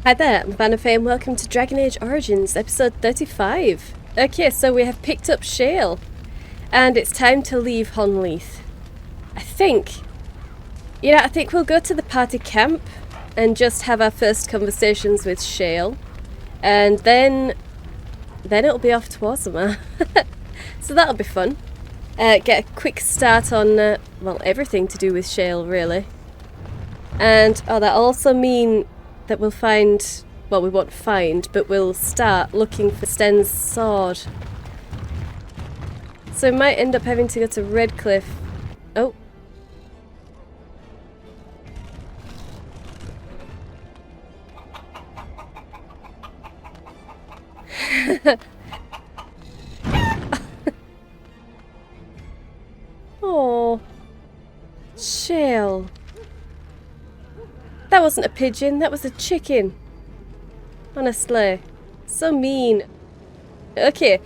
Hi there, I'm Vanna and welcome to Dragon Age Origins, episode 35. Okay, so we have picked up Shale, and it's time to leave Honleith. I think we'll go to the party camp and just have our first conversations with Shale, and then it'll be off to Ozma. So that'll be fun. Get a quick start on, everything to do with Shale, really. And, that'll also mean that we'll find, well, we won't find, but we'll start looking for Sten's sword. So we might end up having to go to Redcliffe. Oh. Oh. Shale. That wasn't a pigeon, that was a chicken. Honestly. So mean. Okay.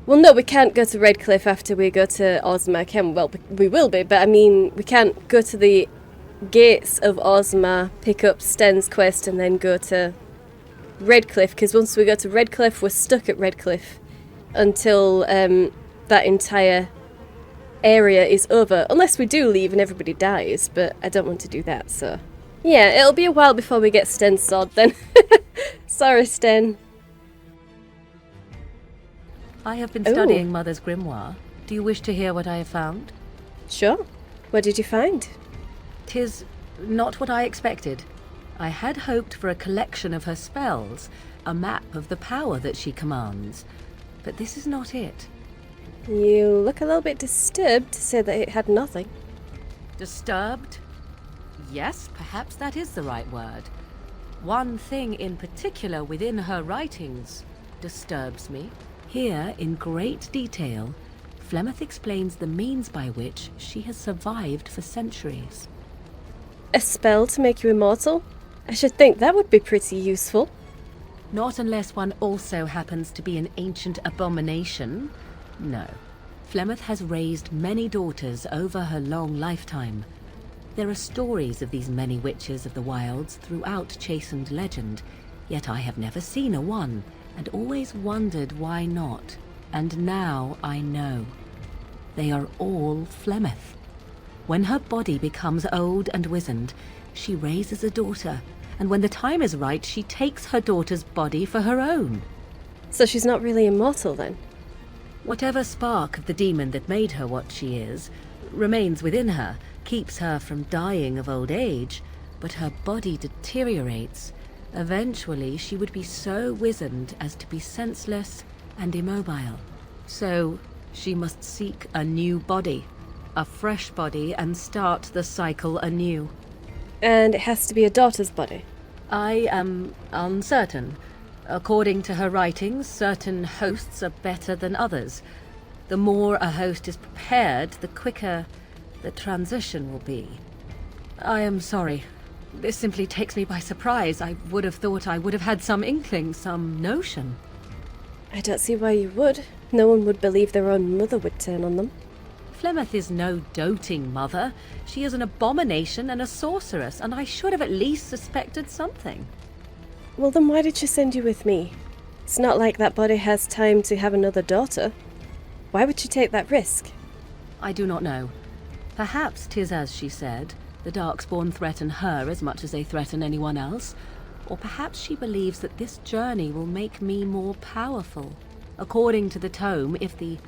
Well, no, we can't go to Redcliffe after we go to Ozma, can we? Well, we will be, but I mean, we can't go to the gates of Ozma, pick up Sten's quest, and then go to Redcliffe, because once we go to Redcliffe, we're stuck at Redcliffe until that entire area is over, unless we do leave and everybody dies, but I don't want to do that, so yeah, it'll be a while before we get Sten's sword then. Sorry, Sten. I have been studying Mother's grimoire. Do you wish to hear what I have found? Sure. What did you find? 'Tis not what I expected. I had hoped for a collection of her spells, a map of the power that she commands, but this is not it. You look a little bit disturbed to say that it had nothing. Disturbed? Yes, perhaps that is the right word. One thing in particular within her writings disturbs me. Here, in great detail, Flemeth explains the means by which she has survived for centuries. A spell to make you immortal? I should think that would be pretty useful. Not unless one also happens to be an ancient abomination. No. Flemeth has raised many daughters over her long lifetime. There are stories of these many witches of the wilds throughout chastened legend, yet I have never seen a one, and always wondered why not. And now I know. They are all Flemeth. When her body becomes old and wizened, she raises a daughter, and when the time is right, she takes her daughter's body for her own. So she's not really immortal then? Whatever spark of the demon that made her what she is remains within her, keeps her from dying of old age, but her body deteriorates. Eventually, she would be so wizened as to be senseless and immobile. So, she must seek a new body, a fresh body, and start the cycle anew. And it has to be a daughter's body? I am uncertain. According to her writings, certain hosts are better than others. The more a host is prepared, the quicker the transition will be. I am sorry. This simply takes me by surprise. I would have thought I would have had some inkling, some notion. I don't see why you would. No one would believe their own mother would turn on them. Flemeth is no doting mother. She is an abomination and a sorceress, and I should have at least suspected something. Well, then why did she send you with me? It's not like that body has time to have another daughter. Why would she take that risk? I do not know. Perhaps 'tis as she said, the darkspawn threaten her as much as they threaten anyone else. Or perhaps she believes that this journey will make me more powerful. According to the tome, if the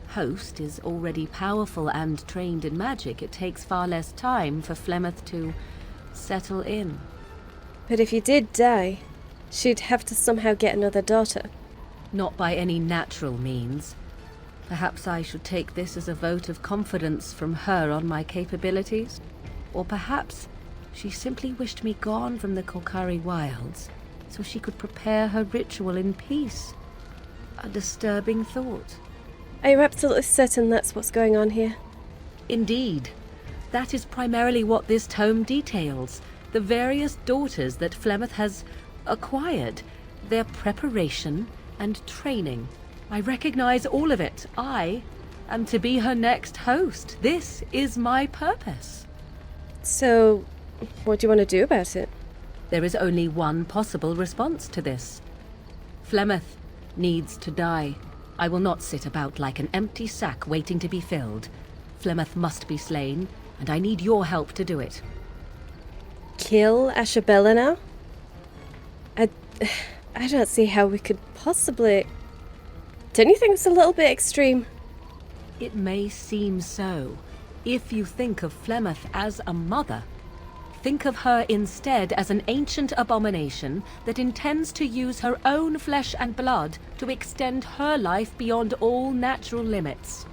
host is already powerful and trained in magic, it takes far less time for Flemeth to settle in. But if you did die, she'd have to somehow get another daughter. Not by any natural means. Perhaps I should take this as a vote of confidence from her on my capabilities. Or perhaps she simply wished me gone from the Kolkari wilds so she could prepare her ritual in peace. A disturbing thought. Are you absolutely certain that's what's going on here? Indeed. That is primarily what this tome details. The various daughters that Flemeth has acquired, their preparation and training. I recognize all of it. I am to be her next host. This is my purpose. So, what do you want to do about it? There is only one possible response to this. Flemeth needs to die. I will not sit about like an empty sack waiting to be filled. Flemeth must be slain, and I need your help to do it. Kill Ashabella now? I don't see how we could possibly... Don't you think it's a little bit extreme? It may seem so. If you think of Flemeth as a mother, think of her instead as an ancient abomination that intends to use her own flesh and blood to extend her life beyond all natural limits.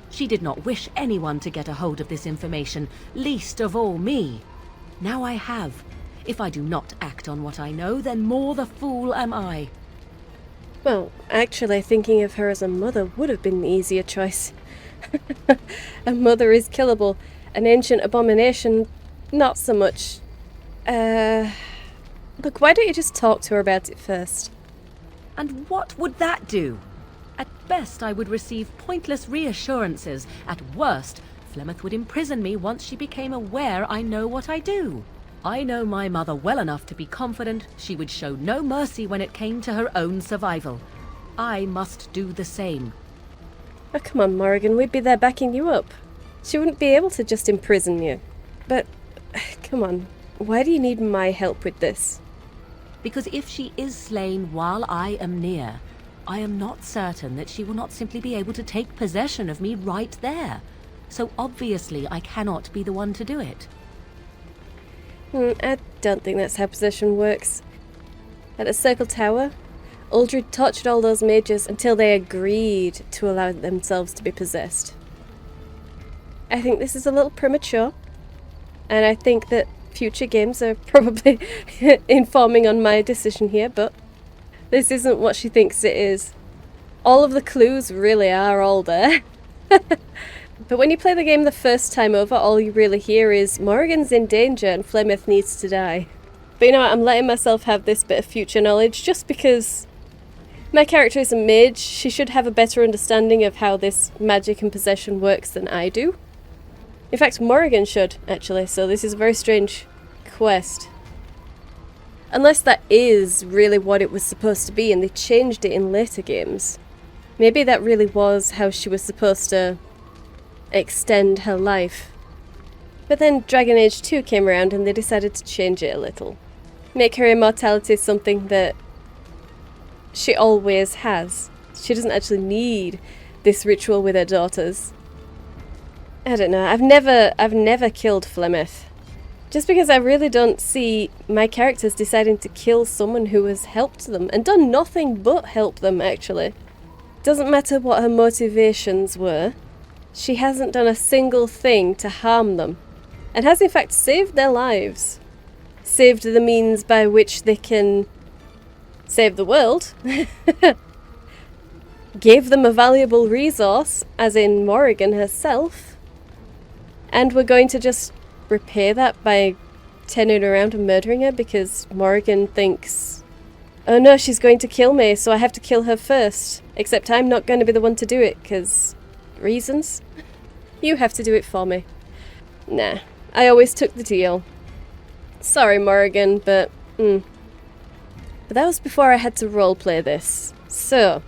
She did not wish anyone to get a hold of this information, least of all me. Now I have. If I do not act on what I know, then more the fool am I. Well, actually, thinking of her as a mother would have been the easier choice. A mother is killable. An ancient abomination, not so much. Look, why don't you just talk to her about it first? And what would that do? At best, I would receive pointless reassurances. At worst, Flemeth would imprison me once she became aware I know what I do. I know my mother well enough to be confident she would show no mercy when it came to her own survival. I must do the same. Oh, come on, Morrigan, we'd be there backing you up. She wouldn't be able to just imprison you. But, come on, why do you need my help with this? Because if she is slain while I am near, I am not certain that she will not simply be able to take possession of me right there. So obviously I cannot be the one to do it. I don't think that's how possession works. At the Circle Tower, Uldred tortured all those mages until they agreed to allow themselves to be possessed. I think this is a little premature, and I think that future games are probably informing on my decision here, but this isn't what she thinks it is. All of the clues really are all there. But when you play the game the first time over, all you really hear is Morrigan's in danger and Flemeth needs to die. But you know what, I'm letting myself have this bit of future knowledge just because my character is a mage. She should have a better understanding of how this magic and possession works than I do. In fact, Morrigan should, actually, so this is a very strange quest. Unless that is really what it was supposed to be and they changed it in later games. Maybe that really was how she was supposed to extend her life. But then Dragon Age 2 came around and they decided to change it a little. Make her immortality something that she always has. She doesn't actually need this ritual with her daughters. I don't know, I've never killed Flemeth. Just because I really don't see my characters deciding to kill someone who has helped them and done nothing but help them, actually. Doesn't matter what her motivations were. She hasn't done a single thing to harm them, and has in fact saved their lives. Saved the means by which they can save the world. Gave them a valuable resource, as in Morrigan herself. And we're going to just repay that by turning around and murdering her because Morrigan thinks, oh no, she's going to kill me, so I have to kill her first. Except I'm not going to be the one to do it, because... reasons? You have to do it for me. Nah, I always took the deal. Sorry, Morrigan, but... But that was before I had to roleplay this. So,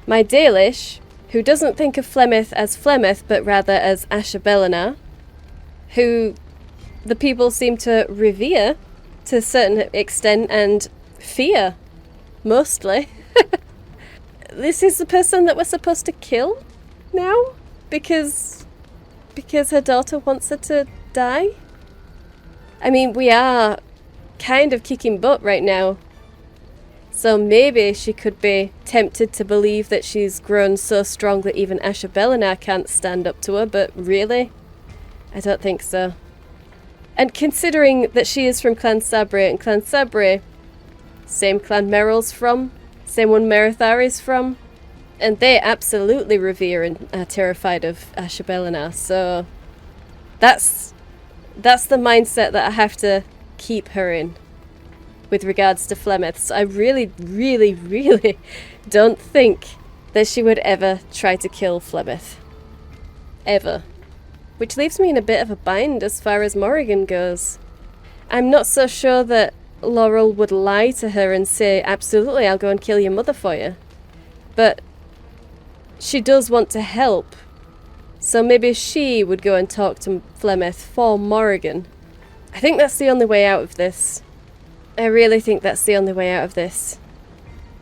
my Dalish, who doesn't think of Flemeth as Flemeth, but rather as Ashabella, who the people seem to revere to a certain extent and fear, mostly. This is the person that we're supposed to kill now? Because her daughter wants her to die? I mean, we are kind of kicking butt right now. So maybe she could be tempted to believe that she's grown so strong that even Ashabella can't stand up to her, but really? I don't think so. And considering that she is from Clan Sabri, and Clan Sabri, same clan Meryl's from, same one Merithar is from, and they absolutely revere and are terrified of Ashabella, so that's the mindset that I have to keep her in with regards to Flemeth. So I really, really, really don't think that she would ever try to kill Flemeth. Ever. Which leaves me in a bit of a bind as far as Morrigan goes. I'm not so sure that Laurel would lie to her and say, absolutely, I'll go and kill your mother for you. But she does want to help. So maybe she would go and talk to Flemeth for Morrigan. I think that's the only way out of this. I really think that's the only way out of this.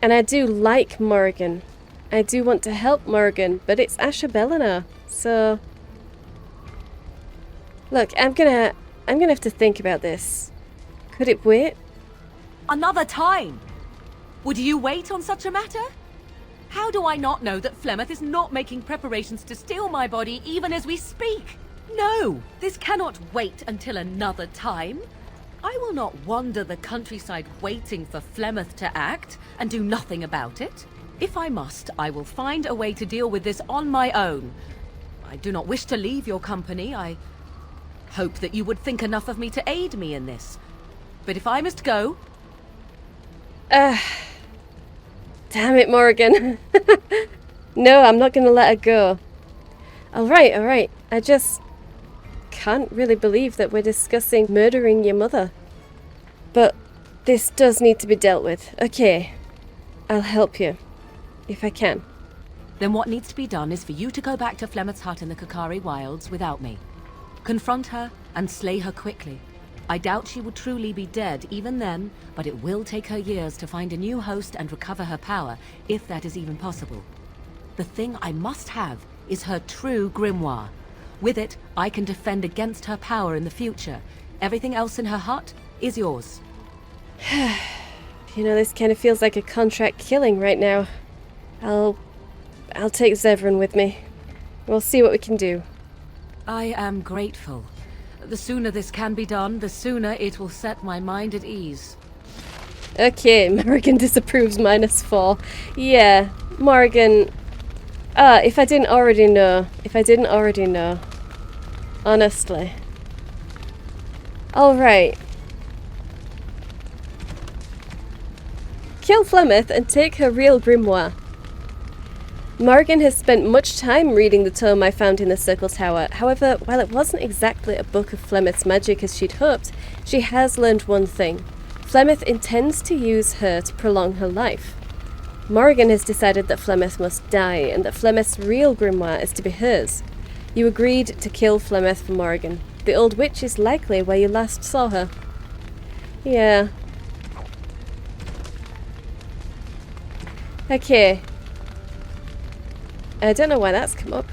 And I do like Morrigan. I do want to help Morrigan, but it's Asher Bellinar, so... Look, I'm gonna have to think about this. Could it wait? Another time? Would you wait on such a matter? How do I not know that Flemeth is not making preparations to steal my body even as we speak? No, this cannot wait until another time. I will not wander the countryside waiting for Flemeth to act and do nothing about it. If I must, I will find a way to deal with this on my own. I do not wish to leave your company. I hope that you would think enough of me to aid me in this. But if I must go... Damn it, Morrigan. No, I'm not going to let her go. Alright. I just can't really believe that we're discussing murdering your mother. But this does need to be dealt with. Okay, I'll help you, if I can. Then what needs to be done is for you to go back to Flemeth's hut in the Kakari Wilds without me. Confront her and slay her quickly. I doubt she will truly be dead even then, but it will take her years to find a new host and recover her power, if that is even possible. The thing I must have is her true grimoire. With it, I can defend against her power in the future. Everything else in her hut is yours. You know, this kind of feels like a contract killing right now. I'll take Zevran with me. We'll see what we can do. I am grateful. The sooner this can be done, the sooner it will set my mind at ease. Okay, Morrigan disapproves -4. Yeah, Morrigan... if I didn't already know. Honestly. Alright. Kill Flemeth and take her real grimoire. Morrigan has spent much time reading the tome I found in the Circle Tower. However, while it wasn't exactly a book of Flemeth's magic as she'd hoped, she has learned one thing. Flemeth intends to use her to prolong her life. Morrigan has decided that Flemeth must die, and that Flemeth's real grimoire is to be hers. You agreed to kill Flemeth for Morrigan. The old witch is likely where you last saw her. Yeah. Okay. I don't know why that's come up.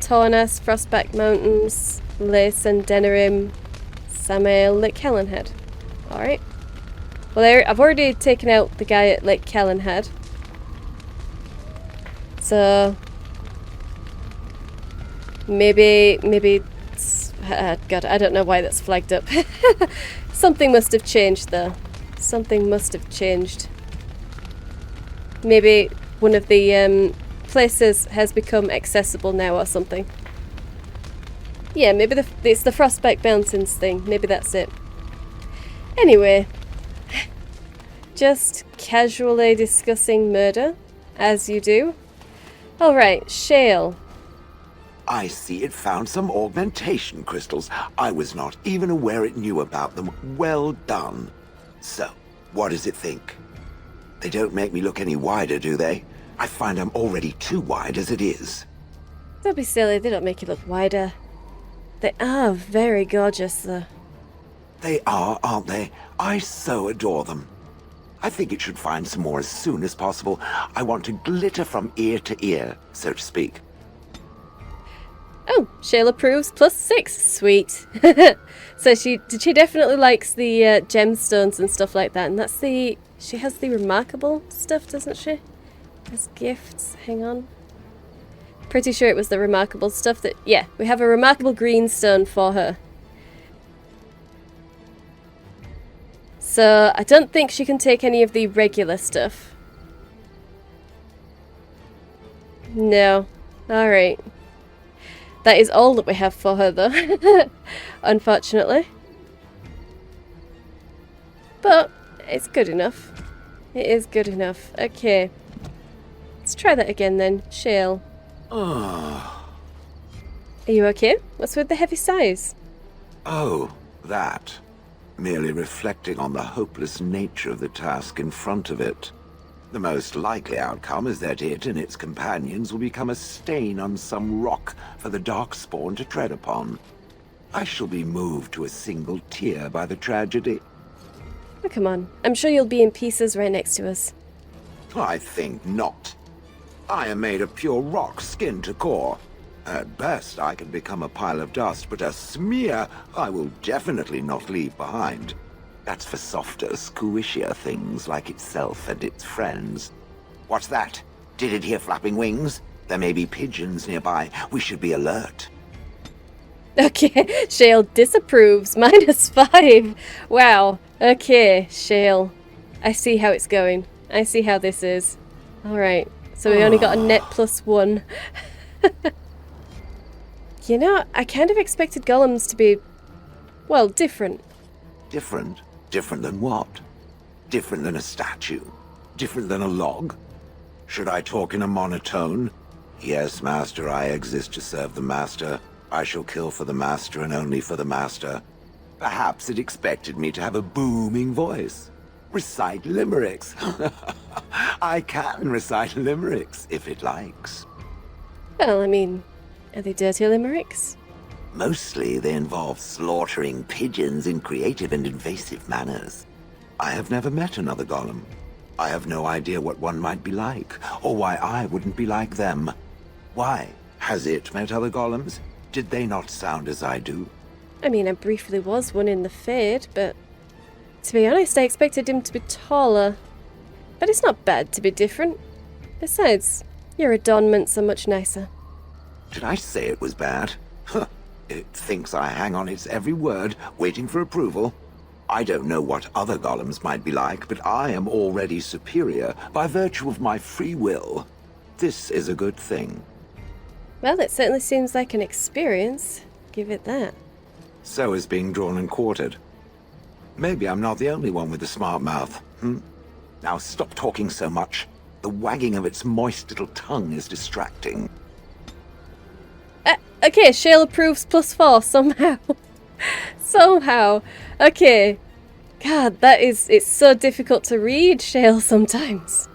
Tornas, Frostback Mountains, Lace and Denerim, Samael, Lake Kellenhead. Alright. Well, I've already taken out the guy at Lake Kellenhead. So... Maybe... God, I don't know why that's flagged up. Something must have changed, though. Something must have changed. Maybe one of the places has become accessible now or something. Yeah, maybe it's the Frostback Mountains thing. Maybe that's it. Anyway, just casually discussing murder, as you do. Alright, Shale. I see it found some augmentation crystals. I was not even aware it knew about them. Well done. So, what does it think? They don't make me look any wider, do they? I find I'm already too wide as it is. Don't be silly, they don't make you look wider. They are very gorgeous, though. They are, aren't they? I so adore them. I think it should find some more as soon as possible. I want to glitter from ear to ear, so to speak. Oh, Shale approves, +6. Sweet. So she definitely likes the gemstones and stuff like that, and that's the... She has the remarkable stuff, doesn't she? As gifts. Hang on. Pretty sure it was the remarkable stuff that... Yeah, we have a remarkable green stone for her. So, I don't think she can take any of the regular stuff. No. Alright. That is all that we have for her, though. Unfortunately. But... it's good enough. It is good enough. Okay. Let's try that again then. Shale. Are you okay? What's with the heavy sighs? Oh, that. merely reflecting on the hopeless nature of the task in front of it. The most likely outcome is that it and its companions will become a stain on some rock for the darkspawn to tread upon. I shall be moved to a single tear by the tragedy. Oh, come on. I'm sure you'll be in pieces right next to us. I think not. I am made of pure rock, skin to core. At best, I can become a pile of dust, but a smear I will definitely not leave behind. That's for softer, squishier things like itself and its friends. What's that? Did it hear flapping wings? There may be pigeons nearby. We should be alert. Okay, Shale disapproves. -5. Wow. Okay, Shale. I see how it's going. I see how this is. Alright, so we only got a net +1. You know, I kind of expected golems to be, well, different. Different? Different than what? Different than a statue? Different than a log? Should I talk in a monotone? Yes, Master, I exist to serve the Master. I shall kill for the Master and only for the Master. Perhaps it expected me to have a booming voice. Recite limericks. I can recite limericks, if it likes. Well, I mean, are they dirty limericks? Mostly they involve slaughtering pigeons in creative and invasive manners. I have never met another golem. I have no idea what one might be like, or why I wouldn't be like them. Why? Has it met other golems? Did they not sound as I do? I mean, I briefly was one in the Fade, but to be honest, I expected him to be taller. But it's not bad to be different. Besides, your adornments are much nicer. Did I say it was bad? Huh. It thinks I hang on its every word, waiting for approval. I don't know what other golems might be like, but I am already superior by virtue of my free will. This is a good thing. Well, it certainly seems like an experience. Give it that. So is being drawn and quartered. Maybe I'm not the only one with a smart mouth, Now stop talking so much. The wagging of its moist little tongue is distracting. Okay, Shale approves +4 somehow. Somehow. Okay. God, it's so difficult to read, Shale, sometimes.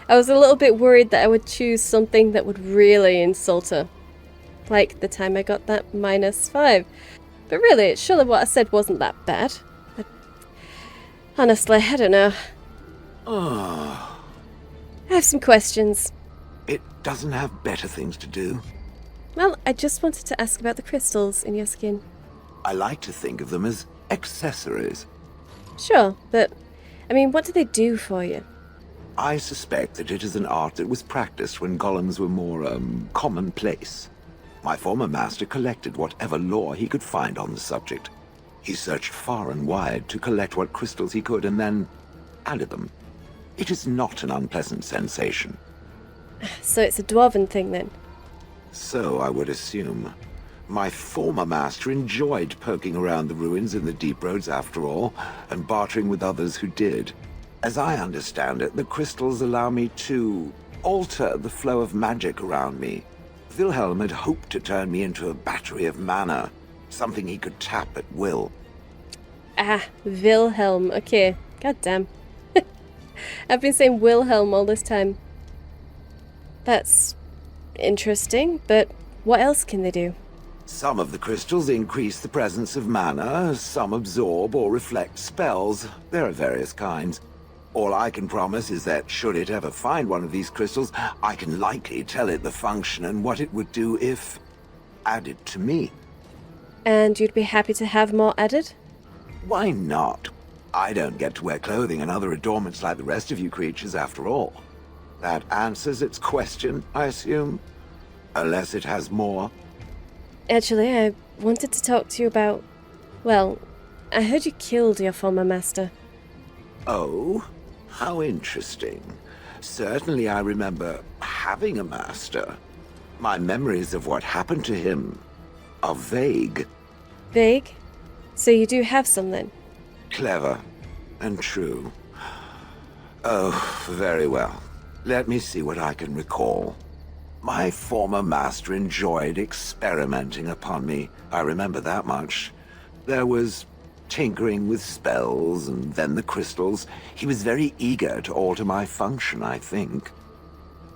I was a little bit worried that I would choose something that would really insult her. Like the time I got that -5. But really, surely what I said wasn't that bad. Honestly, I don't know. Oh. I have some questions. It doesn't have better things to do. Well, I just wanted to ask about the crystals in your skin. I like to think of them as accessories. Sure, but, I mean, what do they do for you? I suspect that it is an art that was practiced when golems were more, commonplace. My former master collected whatever lore he could find on the subject. He searched far and wide to collect what crystals he could and then added them. It is not an unpleasant sensation. So it's a dwarven thing then? So I would assume. My former master enjoyed poking around the ruins in the deep roads after all, and bartering with others who did. As I understand it, the crystals allow me to alter the flow of magic around me. Wilhelm had hoped to turn me into a battery of mana, something he could tap at will. Ah, Wilhelm. Okay. God damn. I've been saying Wilhelm all this time. That's interesting, but what else can they do? Some of the crystals increase the presence of mana, some absorb or reflect spells. There are various kinds. All I can promise is that should it ever find one of these crystals, I can likely tell it the function and what it would do if added to me. And you'd be happy to have more added? Why not? I don't get to wear clothing and other adornments like the rest of you creatures after all. That answers its question, I assume? Unless it has more. Actually, I wanted to talk to you about... Well, I heard you killed your former master. Oh? How interesting. Certainly I remember having a master. My memories of what happened to him are vague. Vague? So you do have some then? Clever and true. Oh, very well. Let me see what I can recall. My former master enjoyed experimenting upon me. I remember that much. There was tinkering with spells and then the crystals. He was very eager to alter my function, I think.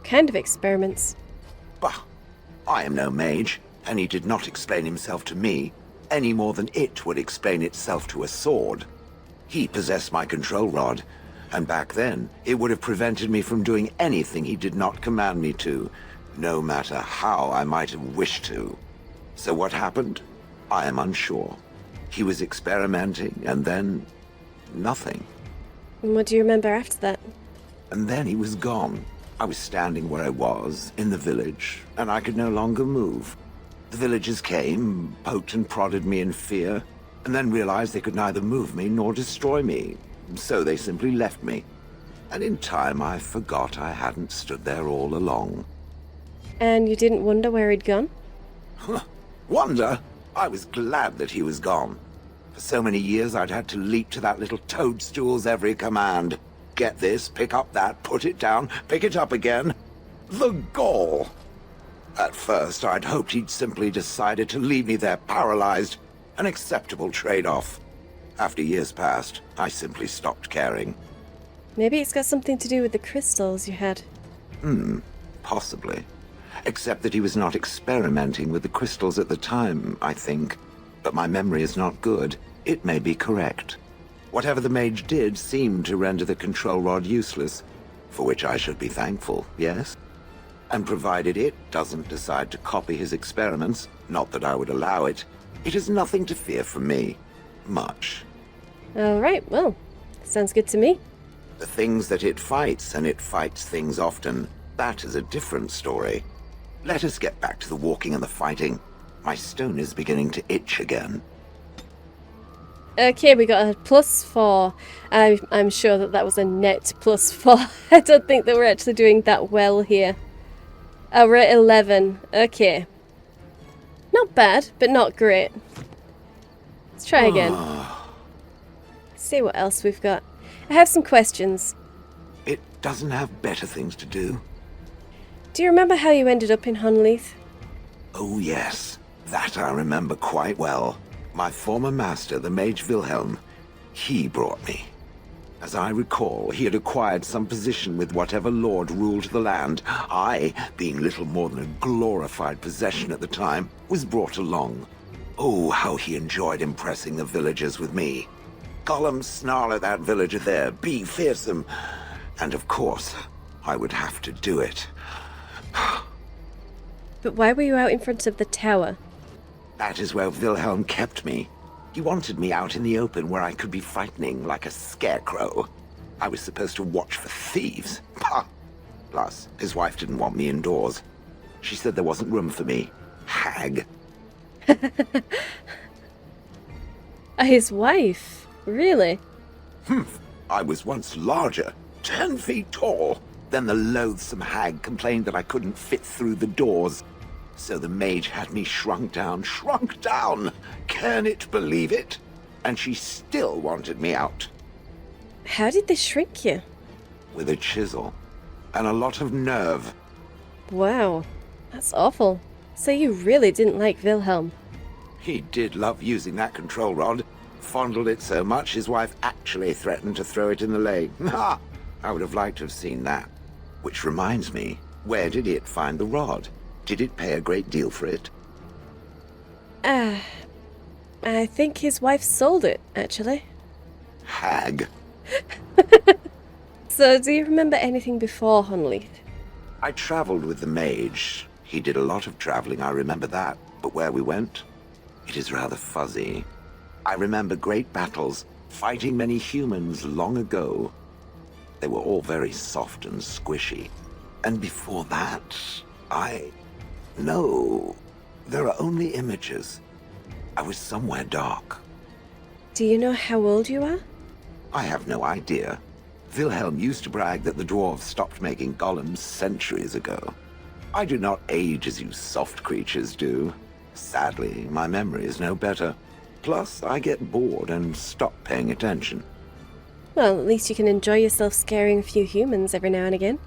Kind of experiments. Bah! I am no mage, and he did not explain himself to me, any more than it would explain itself to a sword. He possessed my control rod, and back then, it would have prevented me from doing anything he did not command me to, no matter how I might have wished to. So what happened? I am unsure. He was experimenting, and then nothing. And what do you remember after that? And then he was gone. I was standing where I was, in the village, and I could no longer move. The villagers came, poked and prodded me in fear, and then realized they could neither move me nor destroy me. So they simply left me. And in time, I forgot I hadn't stood there all along. And you didn't wonder where he'd gone? Wonder? I was glad that he was gone. For so many years, I'd had to leap to that little toadstool's every command. Get this, pick up that, put it down, pick it up again. The gall! At first, I'd hoped he'd simply decided to leave me there paralyzed, an acceptable trade-off. After years passed, I simply stopped caring. Maybe it's got something to do with the crystals you had. Possibly. Except that he was not experimenting with the crystals at the time, I think. But my memory is not good. It may be correct. Whatever the mage did seemed to render the control rod useless, for which I should be thankful, yes? And provided it doesn't decide to copy his experiments, not that I would allow it, it is nothing to fear from me. Much. Alright, well, sounds good to me. The things that it fights, and it fights things often, that is a different story. Let us get back to the walking and the fighting. My stone is beginning to itch again. Okay, we got a +4. I'm sure that was a net +4. I don't think that we're actually doing that well here. Oh, we're at 11. Okay. Not bad, but not great. Let's try again. See what else we've got. I have some questions. It doesn't have better things to do. Do you remember how you ended up in Hunleith? Oh yes, that I remember quite well. My former master, the mage Wilhelm, he brought me. As I recall, he had acquired some position with whatever lord ruled the land. I, being little more than a glorified possession at the time, was brought along. Oh, how he enjoyed impressing the villagers with me. Gollum, snarl at that villager there, be fearsome. And of course, I would have to do it. But why were you out in front of the tower? That is where Wilhelm kept me. He wanted me out in the open where I could be frightening like a scarecrow. I was supposed to watch for thieves. Pah! Plus, his wife didn't want me indoors. She said there wasn't room for me. Hag. His wife? Really? I was once larger, 10 feet tall. Then the loathsome hag complained that I couldn't fit through the doors. So the mage had me shrunk down. Can it believe it? And she still wanted me out. How did they shrink you? With a chisel. And a lot of nerve. Wow, that's awful. So you really didn't like Wilhelm? He did love using that control rod. Fondled it so much his wife actually threatened to throw it in the lake. Ha! I would have liked to have seen that. Which reminds me, where did it find the rod? Did it pay a great deal for it? I think his wife sold it, actually. Hag. So, do you remember anything before Hunleith? I traveled with the mage. He did a lot of traveling, I remember that. But where we went, it is rather fuzzy. I remember great battles, fighting many humans long ago. They were all very soft and squishy. And before that, No, there are only images. I was somewhere dark. Do you know how old you are? I have no idea. Wilhelm used to brag that the dwarves stopped making golems centuries ago. I do not age as you soft creatures do. Sadly, my memory is no better. Plus, I get bored and stop paying attention. Well, at least you can enjoy yourself scaring a few humans every now and again.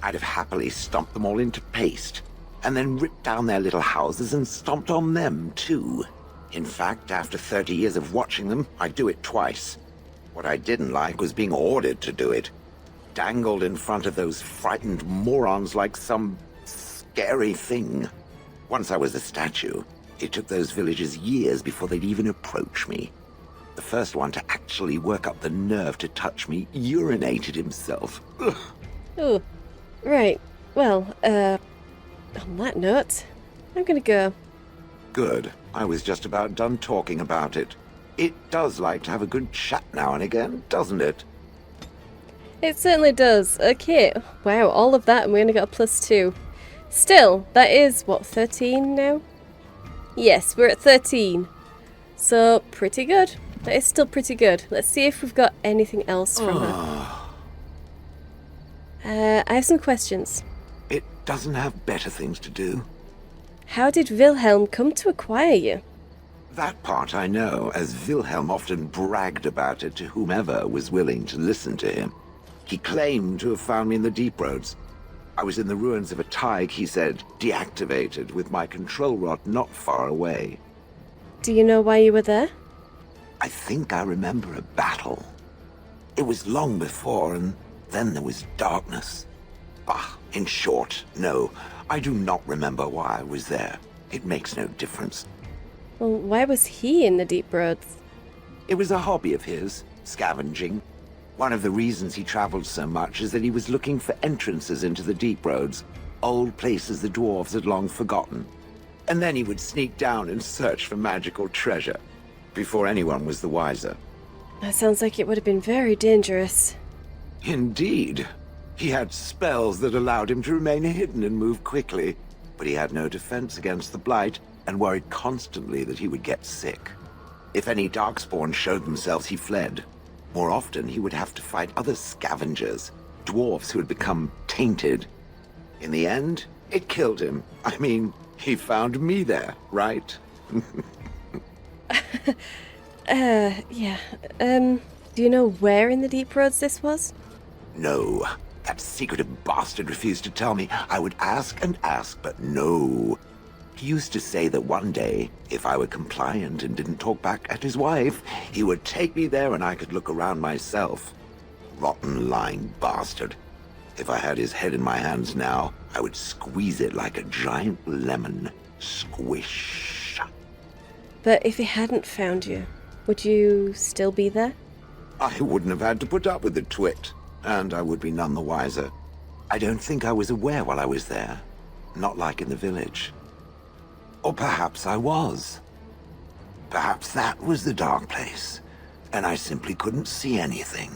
I'd have happily stomped them all into paste, and then ripped down their little houses and stomped on them, too. In fact, after 30 years of watching them, I'd do it twice. What I didn't like was being ordered to do it. Dangled in front of those frightened morons like some scary thing. Once I was a statue, it took those villagers years before they'd even approach me. The first one to actually work up the nerve to touch me urinated himself. Ugh. Oh, right. Well, on that note, I'm gonna go. Good. I was just about done talking about it. It does like to have a good chat now and again, doesn't it? It certainly does. Okay. Wow, all of that and we only got a +2. Still, that is, what, 13 now? Yes, we're at 13. So, pretty good. That is still pretty good. Let's see if we've got anything else from her. I have some questions. It doesn't have better things to do. How did Wilhelm come to acquire you? That part I know, as Wilhelm often bragged about it to whomever was willing to listen to him. He claimed to have found me in the deep roads. I was in the ruins of a Tig, he said, deactivated, with my control rod not far away. Do you know why you were there? I think I remember a battle. It was long before, and then there was darkness. Bah, in short, no, I do not remember why I was there. It makes no difference. Well, why was he in the deep roads? It was a hobby of his, scavenging. One of the reasons he traveled so much is that he was looking for entrances into the deep roads, old places the dwarves had long forgotten. And then he would sneak down and search for magical treasure, before anyone was the wiser. That sounds like it would have been very dangerous. Indeed. He had spells that allowed him to remain hidden and move quickly, but he had no defense against the Blight and worried constantly that he would get sick. If any darkspawn showed themselves, he fled. More often, he would have to fight other scavengers, dwarves who had become tainted. In the end, it killed him. I mean, he found me there, right? Yeah. Do you know where in the deep roads this was? No. That secretive bastard refused to tell me. I would ask and ask, but no. He used to say that one day, if I were compliant and didn't talk back at his wife, he would take me there and I could look around myself. Rotten, lying bastard. If I had his head in my hands now, I would squeeze it like a giant lemon. Squish. But if he hadn't found you, would you still be there? I wouldn't have had to put up with the twit, and I would be none the wiser. I don't think I was aware while I was there. Not like in the village. Or perhaps I was. Perhaps that was the dark place, and I simply couldn't see anything.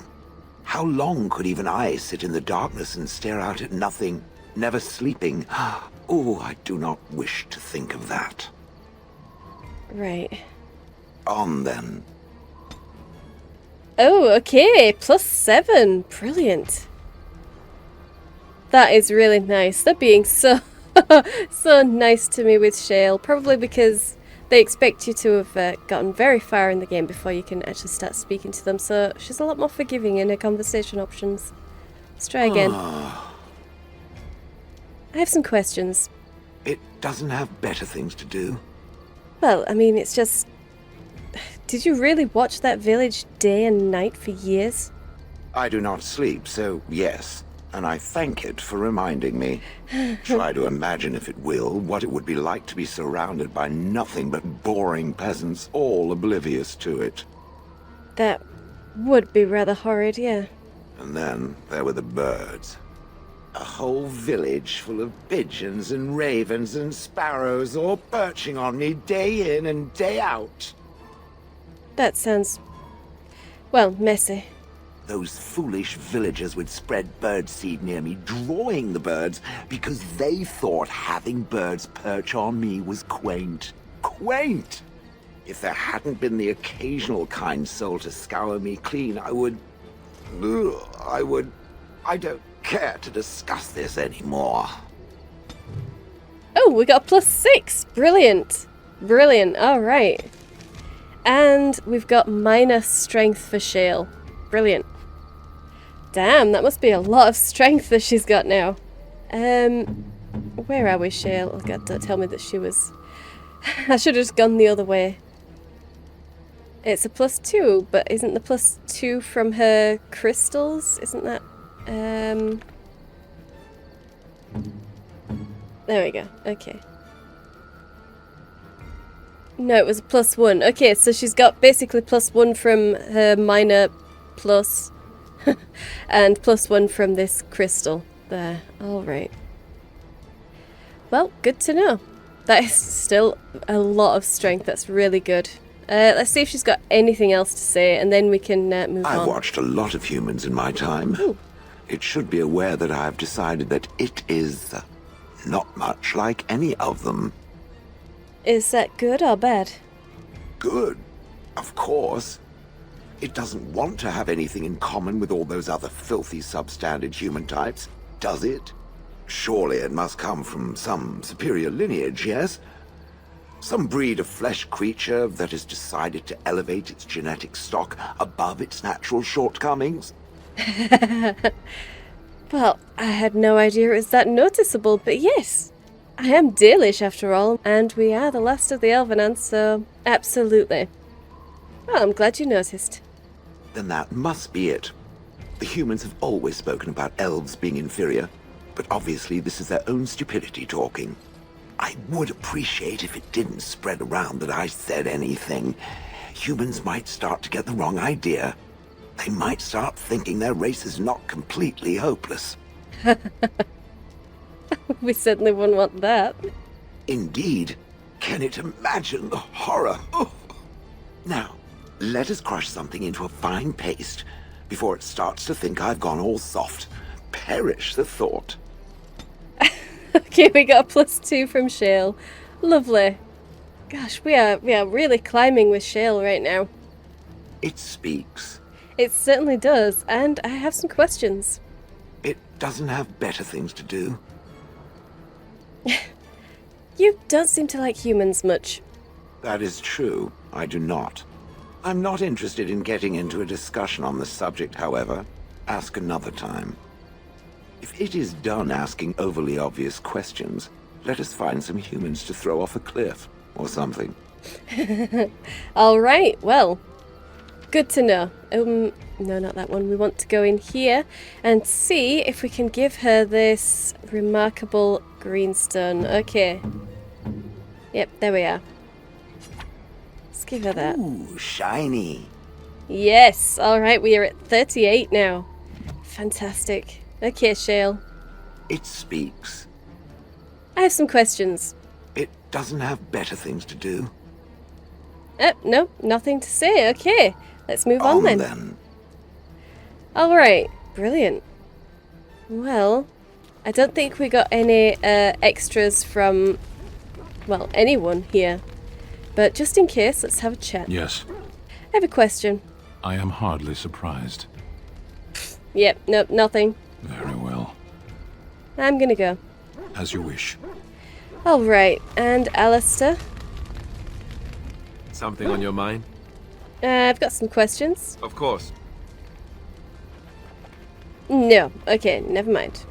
How long could even I sit in the darkness and stare out at nothing, never sleeping? Oh, I do not wish to think of that. Right. On then. Oh, okay. +7. Brilliant. That is really nice. They're being so so nice to me with Shale. Probably because they expect you to have gotten very far in the game before you can actually start speaking to them. So she's a lot more forgiving in her conversation options. Let's try again. I have some questions. It doesn't have better things to do. Well, I mean, it's just... Did you really watch that village day and night for years? I do not sleep, so yes. And I thank it for reminding me. Try to imagine, if it will, what it would be like to be surrounded by nothing but boring peasants, all oblivious to it. That would be rather horrid, yeah. And then there were the birds. A whole village full of pigeons and ravens and sparrows all perching on me day in and day out. That sounds... well, messy. Those foolish villagers would spread birdseed near me, drawing the birds, because they thought having birds perch on me was quaint. Quaint! If there hadn't been the occasional kind soul to scour me clean, I don't care to discuss this anymore. Oh, we got a +6. Brilliant. Brilliant. All right. And we've got minus strength for Shale. Brilliant. Damn, that must be a lot of strength that she's got now. Where are we, Shale? Oh god, don't tell me that she was... I should have just gone the other way. It's a +2, but isn't the +2 from her crystals? Isn't that... There we go. Okay. No, it was a +1. Okay, so she's got basically +1 from her minor plus and +1 from this crystal there. Alright. Well, good to know. That is still a lot of strength. That's really good. Let's see if she's got anything else to say, and then we can move on. I've watched a lot of humans in my time. Ooh. It should be aware that I have decided that it is not much like any of them. Is that good or bad? Good, of course. It doesn't want to have anything in common with all those other filthy substandard human types, does it? Surely it must come from some superior lineage, yes? Some breed of flesh creature that has decided to elevate its genetic stock above its natural shortcomings? Well, I had no idea it was that noticeable, but yes. I am Dalish after all, and we are the last of the Elvenants, so absolutely. Well, I'm glad you noticed. Then that must be it. The humans have always spoken about elves being inferior, but obviously this is their own stupidity talking. I would appreciate if it didn't spread around that I said anything. Humans might start to get the wrong idea. They might start thinking their race is not completely hopeless. We certainly wouldn't want that. Indeed. Can it imagine the horror? Oh. Now, let us crush something into a fine paste before it starts to think I've gone all soft. Perish the thought. Okay, we got a +2 from Shale. Lovely. Gosh, we are really climbing with Shale right now. It speaks. It certainly does, and I have some questions. It doesn't have better things to do. You don't seem to like humans much. That is true. I do not. I'm not interested in getting into a discussion on the subject, however. Ask another time. If it is done asking overly obvious questions, let us find some humans to throw off a cliff or something. All right, well, good to know. No, not that one. We want to go in here and see if we can give her this remarkable greenstone. Okay. Yep, there we are. Let's give her that. Ooh, shiny. Yes, all right, we are at 38 now. Fantastic. Okay, Shale. It speaks. I have some questions. It doesn't have better things to do. No, nothing to say. Okay, let's move on then. Then. All right, brilliant. Well, I don't think we got any extras from, well, anyone here. But just in case, let's have a chat. Yes, I have a question. I am hardly surprised. Yep, nope, nothing. Very well. I'm gonna go. As you wish. All right, and Alistair? Something on your mind? I've got some questions. Of course. No, okay, never mind.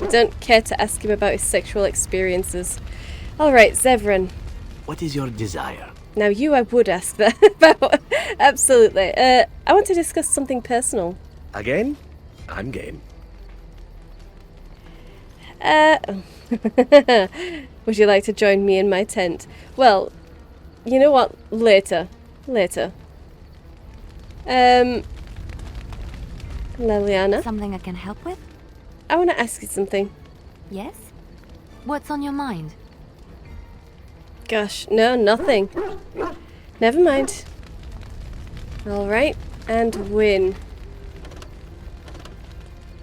I don't care to ask him about his sexual experiences. All right, Zevran. What is your desire? Now you I would ask that about. Absolutely. I want to discuss something personal. Again? I'm game. Would you like to join me in my tent? Well, you know what? Later. Liliana, Something I can help with? I want to ask you something. Yes? What's on your mind? Gosh, no, nothing. Never mind. All right, and win.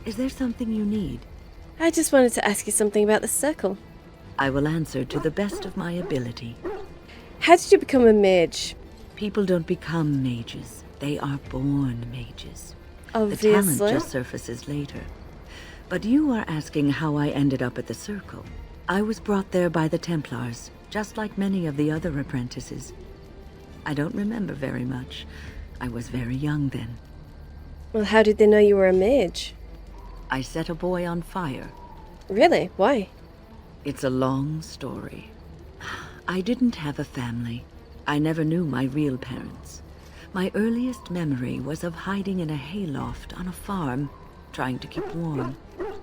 Is there something you need? I just wanted to ask you something about the circle. I will answer to the best of my ability. How did you become a mage? People don't become mages. They are born mages. The Obviously. talent just surfaces later. But you are asking how I ended up at the Circle. I was brought there by the Templars, just like many of the other apprentices. I don't remember very much. I was very young then. Well, how did they know you were a mage? I set a boy on fire. Really? Why? It's a long story. I didn't have a family. I never knew my real parents. My earliest memory was of hiding in a hayloft on a farm, trying to keep warm.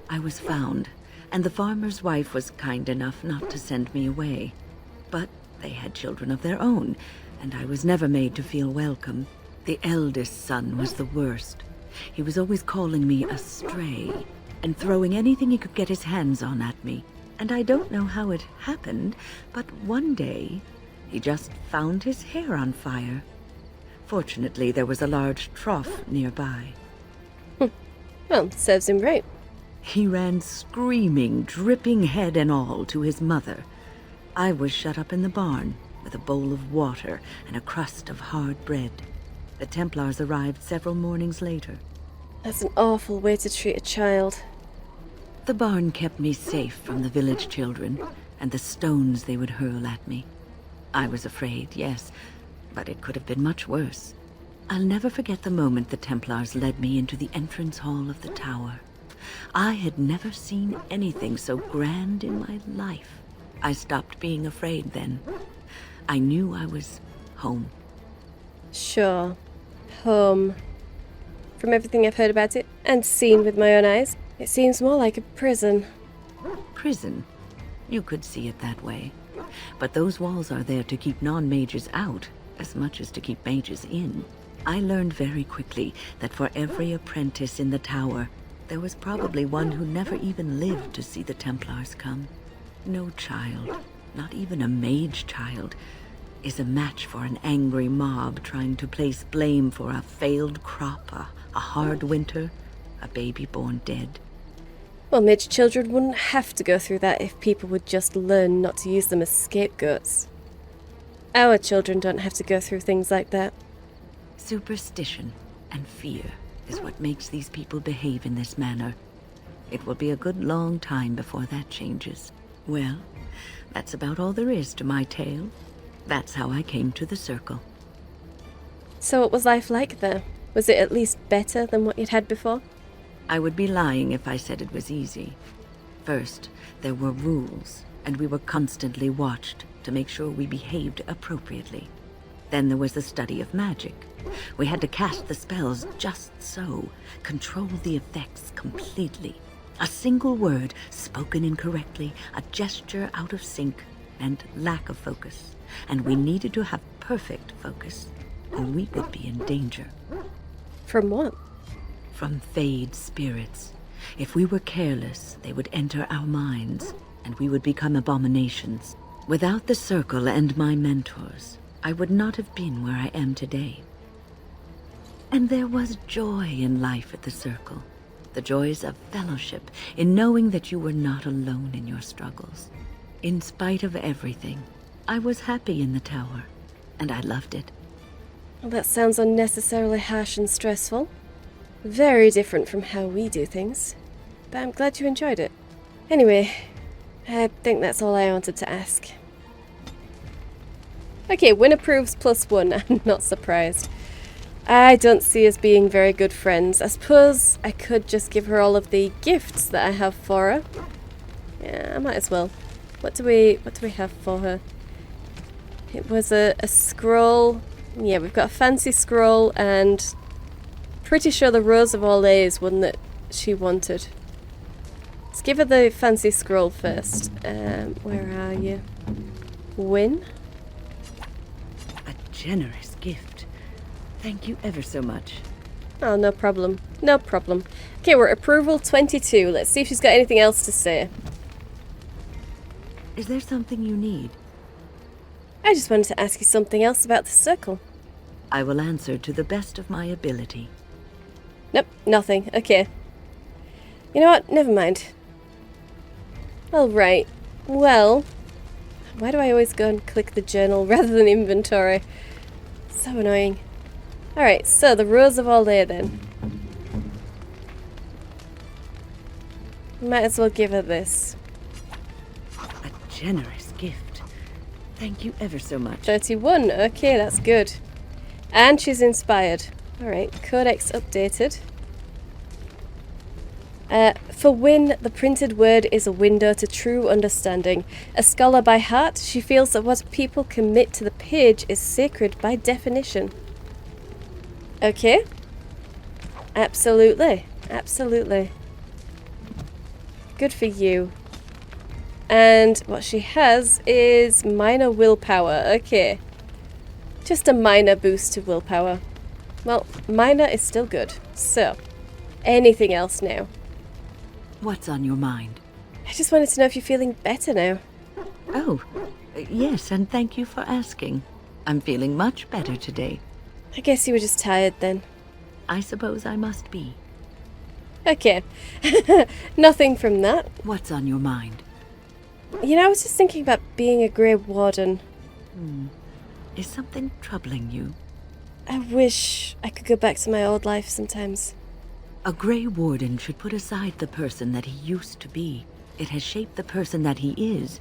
I was found, and the farmer's wife was kind enough not to send me away. But they had children of their own, and I was never made to feel welcome. The eldest son was the worst. He was always calling me a stray, and throwing anything he could get his hands on at me. And I don't know how it happened, but one day, he just found his hair on fire. Fortunately, there was a large trough nearby. Well, serves him right. He ran screaming, dripping head and all, to his mother. I was shut up in the barn with a bowl of water and a crust of hard bread. The Templars arrived several mornings later. That's an awful way to treat a child. The barn kept me safe from the village children and the stones they would hurl at me. I was afraid, yes, but it could have been much worse. I'll never forget the moment the Templars led me into the entrance hall of the tower. I had never seen anything so grand in my life. I stopped being afraid then. I knew I was home. Sure. Home. From everything I've heard about it, and seen with my own eyes, it seems more like a prison. Prison? You could see it that way. But those walls are there to keep non-mages out, as much as to keep mages in. I learned very quickly that for every apprentice in the tower, there was probably one who never even lived to see the Templars come. No child, not even a mage child, is a match for an angry mob trying to place blame for a failed crop, a hard winter, a baby born dead. Well, mage children wouldn't have to go through that if people would just learn not to use them as scapegoats. Our children don't have to go through things like that. Superstition and fear is what makes these people behave in this manner. It will be a good long time before that changes. Well, that's about all there is to my tale. That's how I came to the circle. So what was life like there? Was it at least better than what you'd had before? I would be lying if I said it was easy. First, there were rules, and we were constantly watched to make sure we behaved appropriately. Then there was the study of magic. We had to cast the spells just so, control the effects completely. A single word spoken incorrectly, a gesture out of sync, and lack of focus. And we needed to have perfect focus, or we could be in danger. From what? From Fade spirits. If we were careless, they would enter our minds, and we would become abominations. Without the circle and my mentors, I would not have been where I am today. And there was joy in life at the circle. The joys of fellowship, in knowing that you were not alone in your struggles. In spite of everything, I was happy in the tower, and I loved it. Well, that sounds unnecessarily harsh and stressful. Very different from how we do things. But I'm glad you enjoyed it. Anyway, I think that's all I wanted to ask. Okay, win approves +1. I'm not surprised. I don't see us being very good friends. I suppose I could just give her all of the gifts that I have for her. Yeah, I might as well. What do we have for her? It was a scroll. Yeah, we've got a fancy scroll, and pretty sure the Rose of Orlais is one that she wanted. Let's give her the fancy scroll first. Where are you? Win? A generous gift. Thank you ever so much. Oh, no problem. No problem. Okay, we're at approval 22. Let's see if she's got anything else to say. Is there something you need? I just wanted to ask you something else about the circle. I will answer to the best of my ability. Nope, nothing. Okay. You know what? Never mind. Alright. Well, why do I always go and click the journal rather than inventory? So annoying. Alright, so the Rose of Orlais then. Might as well give her this. A generous gift. Thank you ever so much. 31. Okay, that's good. And she's inspired. Alright, Codex updated. For Win, the printed word is a window to true understanding. A scholar by heart, she feels that what people commit to the page is sacred by definition. Okay. Absolutely. Absolutely. Good for you. And what she has is minor willpower. Okay. Just a minor boost to willpower. Well, minor is still good. So, anything else now? What's on your mind? I just wanted to know if you're feeling better now. Oh, yes, and thank you for asking. I'm feeling much better today. I guess you were just tired then. I suppose I must be. Okay. Nothing from that. What's on your mind? You know, I was just thinking about being a Grey Warden. Is something troubling you? I wish I could go back to my old life sometimes. A Grey Warden should put aside the person that he used to be. It has shaped the person that he is,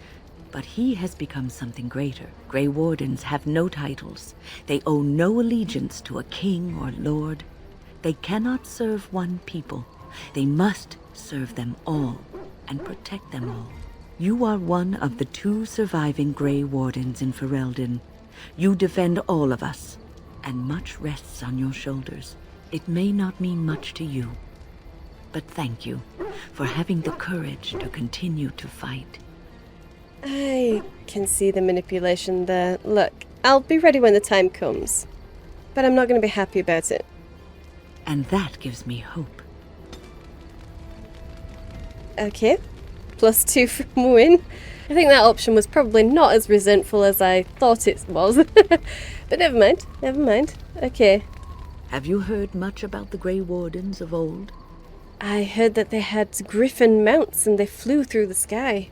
but he has become something greater. Grey Wardens have no titles. They owe no allegiance to a king or lord. They cannot serve one people. They must serve them all and protect them all. You are one of the 2 surviving Grey Wardens in Ferelden. You defend all of us, and much rests on your shoulders. It may not mean much to you, but thank you for having the courage to continue to fight. I can see the manipulation there. Look, I'll be ready when the time comes, but I'm not going to be happy about it. And that gives me hope. Okay. +2 from win. I think that option was probably not as resentful as I thought it was. But never mind, never mind. Okay. Have you heard much about the Grey Wardens of old? I heard that they had griffin mounts and they flew through the sky.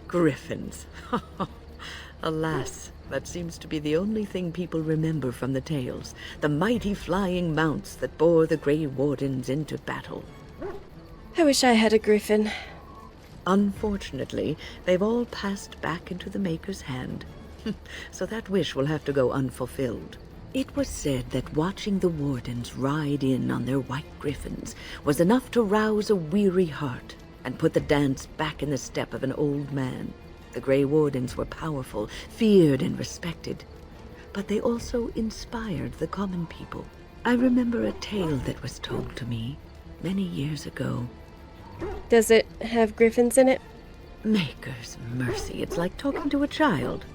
Griffins. Alas, that seems to be the only thing people remember from the tales. The mighty flying mounts that bore the Grey Wardens into battle. I wish I had a griffin. Unfortunately, they've all passed back into the Maker's hand. So that wish will have to go unfulfilled. It was said that watching the Wardens ride in on their white griffins was enough to rouse a weary heart and put the dance back in the step of an old man. The Grey Wardens were powerful, feared and respected, but they also inspired the common people. I remember a tale that was told to me many years ago. Does it have griffins in it? Maker's mercy, it's like talking to a child.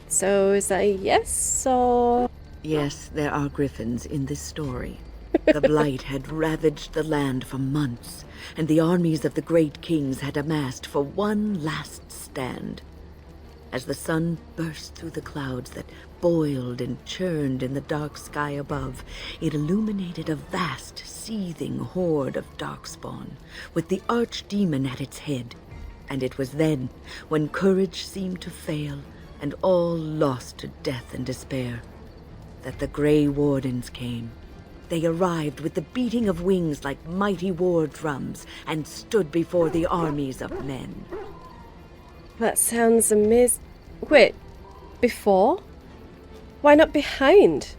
So is that a yes, or...? Yes, there are griffins in this story. The Blight had ravaged the land for months, and the armies of the great kings had amassed for one last stand. As the sun burst through the clouds that boiled and churned in the dark sky above, it illuminated a vast, seething horde of darkspawn, with the archdemon at its head. And it was then, when courage seemed to fail, and all lost to death and despair, that the Grey Wardens came. They arrived with the beating of wings like mighty war drums, and stood before the armies of men. That sounds amazing. Wait, before? Why not behind?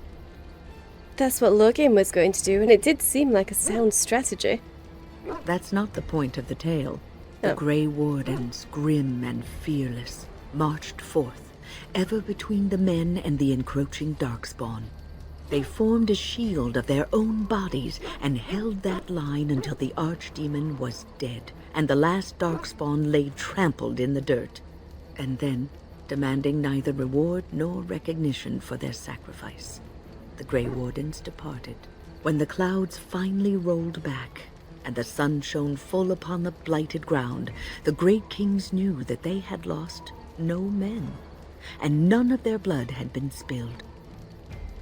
That's what Logan was going to do, and it did seem like a sound strategy. That's not the point of the tale. The Oh. Grey Wardens, grim and fearless, marched forth, ever between the men and the encroaching darkspawn. They formed a shield of their own bodies and held that line until the archdemon was dead, and the last darkspawn lay trampled in the dirt. And then, demanding neither reward nor recognition for their sacrifice, the Grey Wardens departed. When the clouds finally rolled back, and the sun shone full upon the blighted ground, the great kings knew that they had lost no men, and none of their blood had been spilled.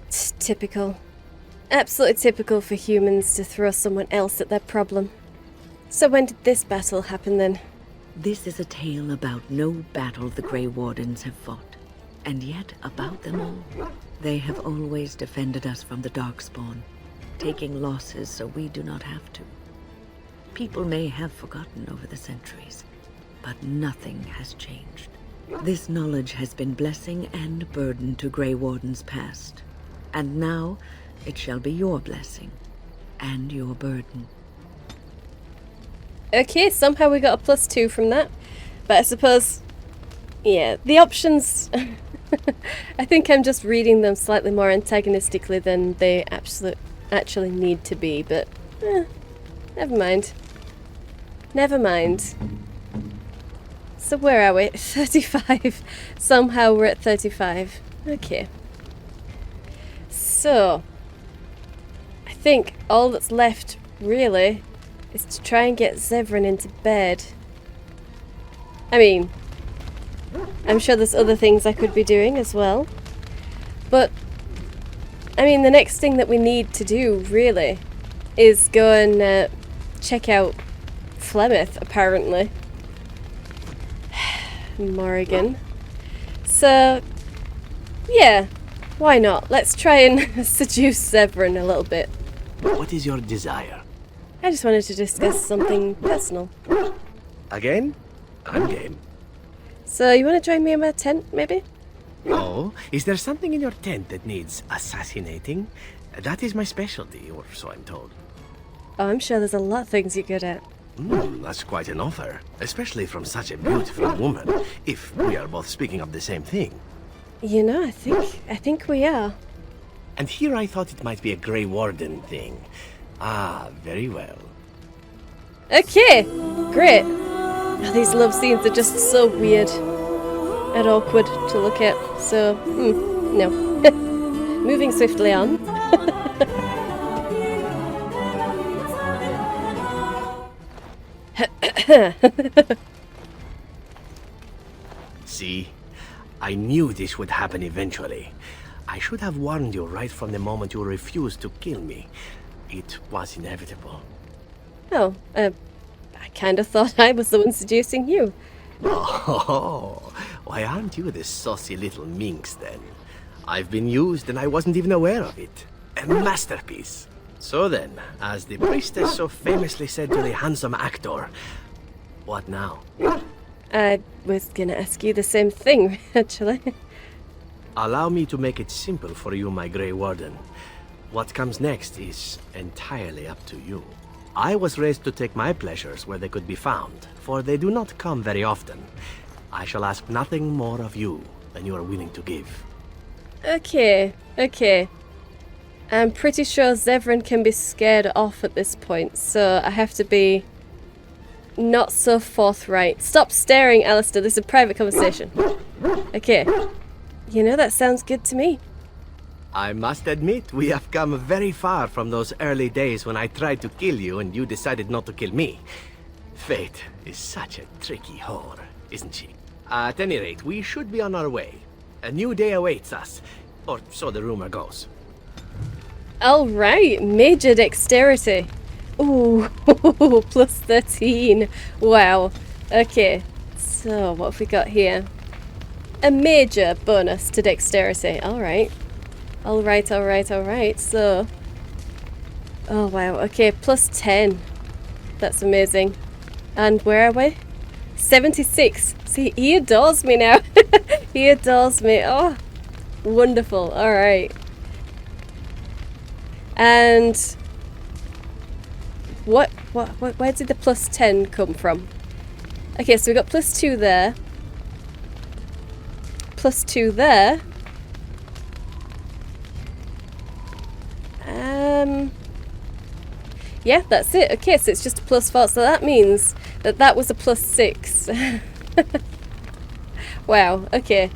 It's typical. Absolutely typical for humans to throw someone else at their problem. So when did this battle happen then? This is a tale about no battle the Grey Wardens have fought, and yet about them all. They have always defended us from the darkspawn, taking losses so we do not have to. People may have forgotten over the centuries, but nothing has changed. This knowledge has been blessing and burden to Grey Wardens past, and now it shall be your blessing and your burden. Okay, somehow we got a +2 from that. But I suppose, yeah, the options... I think I'm just reading them slightly more antagonistically than they actually need to be, but never mind. Never mind. So where are we? 35. Somehow we're at 35. Okay. So, I think all that's left, really, is to try and get Zevran into bed. I mean, I'm sure there's other things I could be doing as well. But, I mean, the next thing that we need to do, really, is go and check out Flemeth, apparently. Morrigan. So, yeah, why not? Let's try and seduce Zevran a little bit. What is your desire? I just wanted to discuss something personal. Again? I'm game. So, you want to join me in my tent, maybe? Oh, is there something in your tent that needs assassinating? That is my specialty, or so I'm told. Oh, I'm sure there's a lot of things you're good at. That's quite an offer, especially from such a beautiful woman, if we are both speaking of the same thing. You know, I think we are. And here I thought it might be a Grey Warden thing. Ah, very well. Okay, great. Oh, these love scenes are just so weird and awkward to look at, so, no. Moving swiftly on. See? I knew this would happen eventually. I should have warned you right from the moment you refused to kill me. It was inevitable. Oh, I kind of thought I was the one seducing you. Oh, why aren't you the saucy little minx then? I've been used and I wasn't even aware of it. A masterpiece. So then, as the priestess so famously said to the handsome actor, what now? I was gonna ask you the same thing, actually. Allow me to make it simple for you, my Grey Warden. What comes next is entirely up to you. I was raised to take my pleasures where they could be found, for they do not come very often. I shall ask nothing more of you than you are willing to give. Okay. I'm pretty sure Zevran can be scared off at this point, so I have to be not so forthright. Stop staring, Alistair. This is a private conversation. Okay. You know, that sounds good to me. I must admit, we have come very far from those early days when I tried to kill you and you decided not to kill me. Fate is such a tricky whore, isn't she? At any rate, we should be on our way. A new day awaits us, or so the rumor goes. Alright, major dexterity. Ooh, plus 13. Wow. Okay, so what have we got here? A major bonus to dexterity. Alright, so... Oh wow, okay, plus 10. That's amazing. And where are we? 76. See, he adores me now. He adores me. Oh, wonderful. Alright. And... where did the plus 10 come from? Okay, so we got plus 2 there. Plus 2 there. Yeah, that's it. Okay, so it's just a plus 4, so that means that was a plus 6. Wow, okay.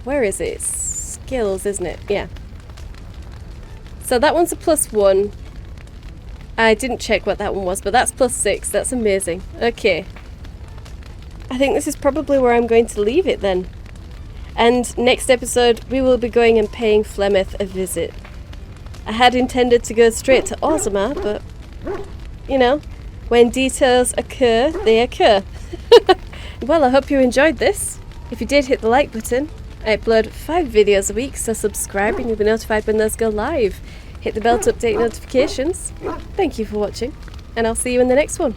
Where is it? It's skills, isn't it? Yeah. So that one's a plus 1. I didn't check what that one was, but that's plus 6. That's amazing. Okay. I think this is probably where I'm going to leave it then. And next episode, we will be going and paying Flemeth a visit. I had intended to go straight to Orzammar, but, you know, when details occur, they occur. Well, I hope you enjoyed this. If you did, hit the like button. I upload 5 videos a week, so subscribe and you'll be notified when those go live. Hit the bell to update notifications. Thank you for watching, and I'll see you in the next one.